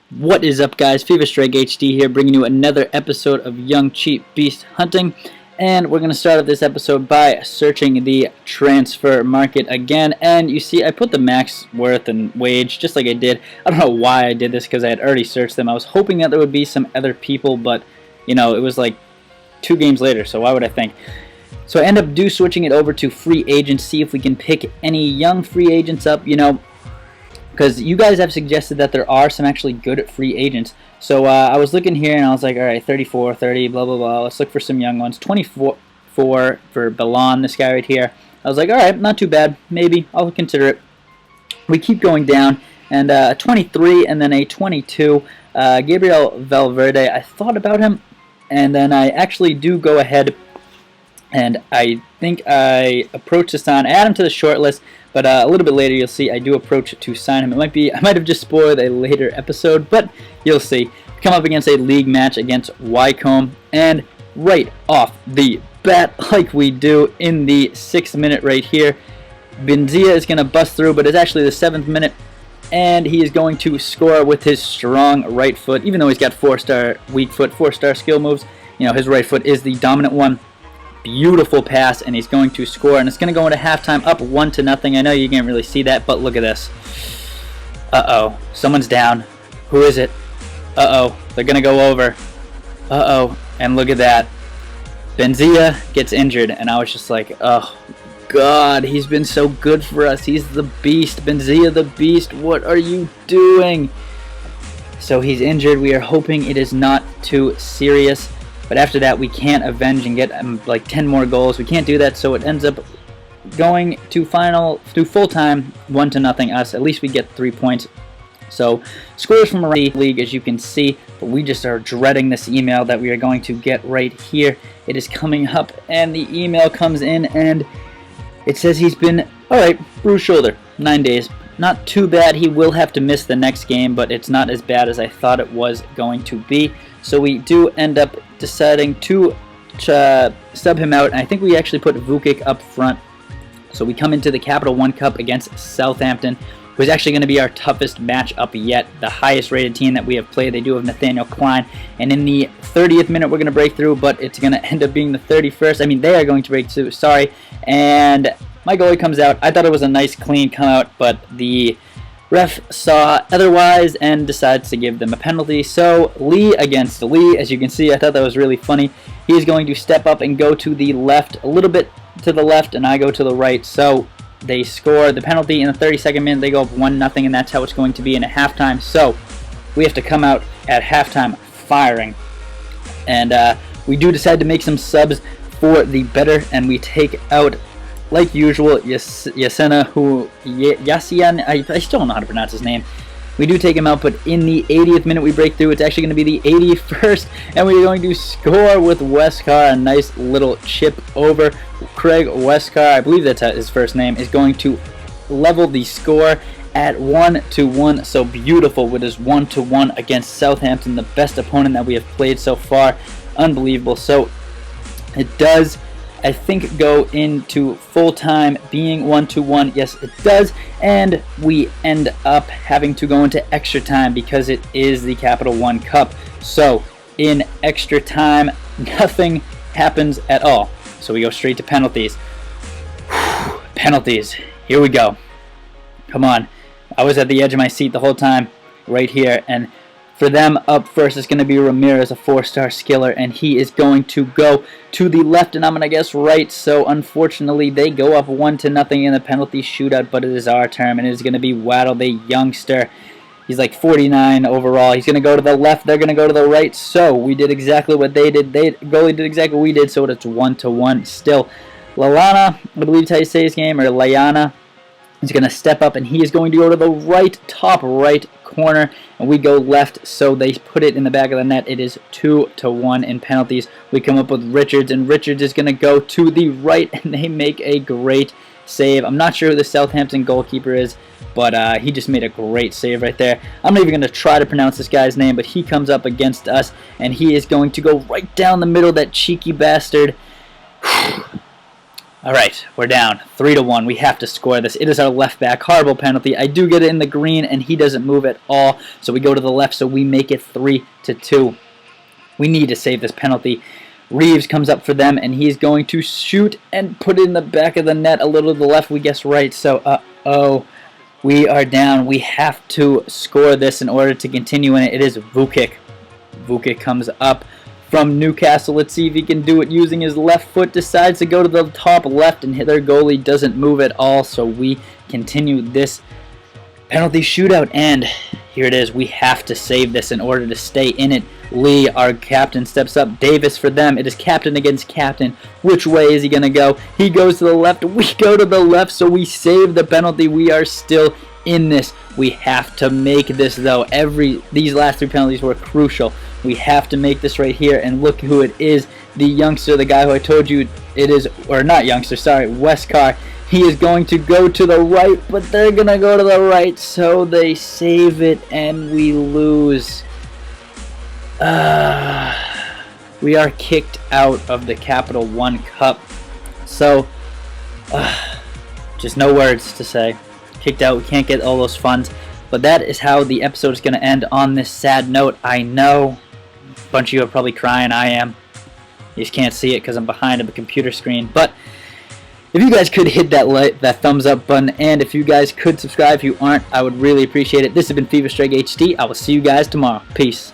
What is up, guys? FIFA Strike HD here, bringing you another episode of Young Cheap Beast Hunting. And we're going to start off this episode by searching the transfer market again. And you see, I put the max worth and wage just like I did. I don't know why I did this because I had already searched them. I was hoping that there would be some other people, but, you know, it was like 2 games later, so why would I think? So I end up switching it over to free agents, see if we can pick any young free agents up, you know, because you guys have suggested that there are some actually good free agents. So I was looking here and I was like, all right, 34, 30, blah, blah, blah. Let's look for some young ones. 24 for Balan, this guy right here. I was like, all right, not too bad. Maybe. I'll consider it. We keep going down. And a 23 and then a 22. Gabriel Valverde, I thought about him. And then I actually do go ahead and I think I approach this on. I add him to the short list. But a little bit later, you'll see I do approach to sign him. I might have just spoiled a later episode, but you'll see. Come up against a league match against Wycombe, and right off the bat, like we do in the 6th minute right here, Benzia is going to bust through, but it's actually the 7th minute, and he is going to score with his strong right foot. Even though he's got 4-star weak foot, 4-star skill moves, you know, his right foot is the dominant one. Beautiful pass, and he's going to score, and it's going to go into halftime up 1-0. I know you can't really see that, but look at this. Uh-oh, someone's down. Who is it? Uh-oh, they're going to go over. Uh-oh, and look at that. Benzia gets injured, and I was just like, oh, God, he's been so good for us. He's the beast. Benzia the beast, what are you doing? So he's injured. We are hoping it is not too serious. But after that, we can't avenge and get like 10 more goals. We can't do that, so it ends up going to full-time 1-0 us. At least we get 3 points. So scores from around the league, as you can see, but we just are dreading this email that we are going to get right here. It is coming up, and the email comes in, and it says he's been, all right, bruised shoulder, 9 days. Not too bad. He will have to miss the next game, but it's not as bad as I thought it was going to be. So we do end up deciding to sub him out, and I think we actually put Vukic up front. So we come into the Capital One Cup against Southampton, who is actually going to be our toughest matchup yet, the highest rated team that we have played. They do have Nathaniel Klein, and in the 30th minute we're going to break through, but it's going to end up being the 31st. I mean, they are going to break through, sorry, and my goalie comes out. I thought it was a nice clean come out, but the ref saw otherwise and decides to give them a penalty. So Lee against Lee, as you can see, I thought that was really funny. He is going to step up and go to the left, a little bit to the left, and I go to the right. So they score the penalty in the 32nd minute. They go up 1-0, and that's how it's going to be in a halftime. So we have to come out at halftime firing. And we do decide to make some subs for the better, and we take out, like usual, Yasena, Yassian, I still don't know how to pronounce his name. We do take him out, but in the 80th minute we break through. It's actually going to be the 81st, and we're going to score with Westcar. A nice little chip over. Craig Westcar, I believe that's his first name, is going to level the score at 1-1. So beautiful with his 1-1 against Southampton, the best opponent that we have played so far. Unbelievable. So it does, I think, go into full-time being 1-1. Yes, it does. And we end up having to go into extra time because it is the Capital One Cup. So in extra time, nothing happens at all. So we go straight to penalties. Penalties. Here we go. Come on. I was at the edge of my seat the whole time right here. And for them, up first is going to be Ramirez, a 4-star skiller, and he is going to go to the left, and I'm going to guess right. So unfortunately, they go up 1-0 in the penalty shootout, but it is our turn, and it is going to be Waddle, the youngster. He's like 49 overall. He's going to go to the left. They're going to go to the right. So we did exactly what they did. Goalie did exactly what we did, so it's 1-1 still. Lalana, I believe that's how you say his name, or Layana, is going to step up, and he is going to go to the right, top right corner, and we go left, so they put it in the back of the net. It is 2-1 in penalties. We come up with Richards, and Richards is going to go to the right, and they make a great save. I'm not sure who the Southampton goalkeeper is, but he just made a great save right there. I'm not even going to try to pronounce this guy's name, but he comes up against us, and he is going to go right down the middle, that cheeky bastard. Alright, we're down 3-1. We have to score this. It is our left back. Horrible penalty. I do get it in the green, and he doesn't move at all. So we go to the left, so we make it 3-2. We need to save this penalty. Reeves comes up for them, and he's going to shoot and put it in the back of the net. A little to the left, we guess right. So, we are down. We have to score this in order to continue in it. It is Vukic. Vukic comes up from Newcastle. Let's see if he can do it using his left foot. Decides to go to the top left, and their goalie doesn't move at all. So we continue this penalty shootout, and here it is. We have to save this in order to stay in it. Lee, our captain, steps up. Davis for them. It is captain against captain. Which way is he going to go? He goes to the left. We go to the left, so we save the penalty. We are still in this. We have to make this, though. These last 3 penalties were crucial. We have to make this right here, and look who it is. The youngster, the guy who I told you it is, or not youngster, sorry, Westcar. He is going to go to the right, but they're going to go to the right, so they save it, and we lose. We are kicked out of the Capital One Cup. So, just no words to say. Kicked out, we can't get all those funds. But that is how the episode is going to end, on this sad note. I know a bunch of you are probably crying. I am. You just can't see it because I'm behind the computer screen. But if you guys could hit that thumbs up button, and if you guys could subscribe, if you aren't, I would really appreciate it. This has been FIFA Strike HD. I will see you guys tomorrow. Peace.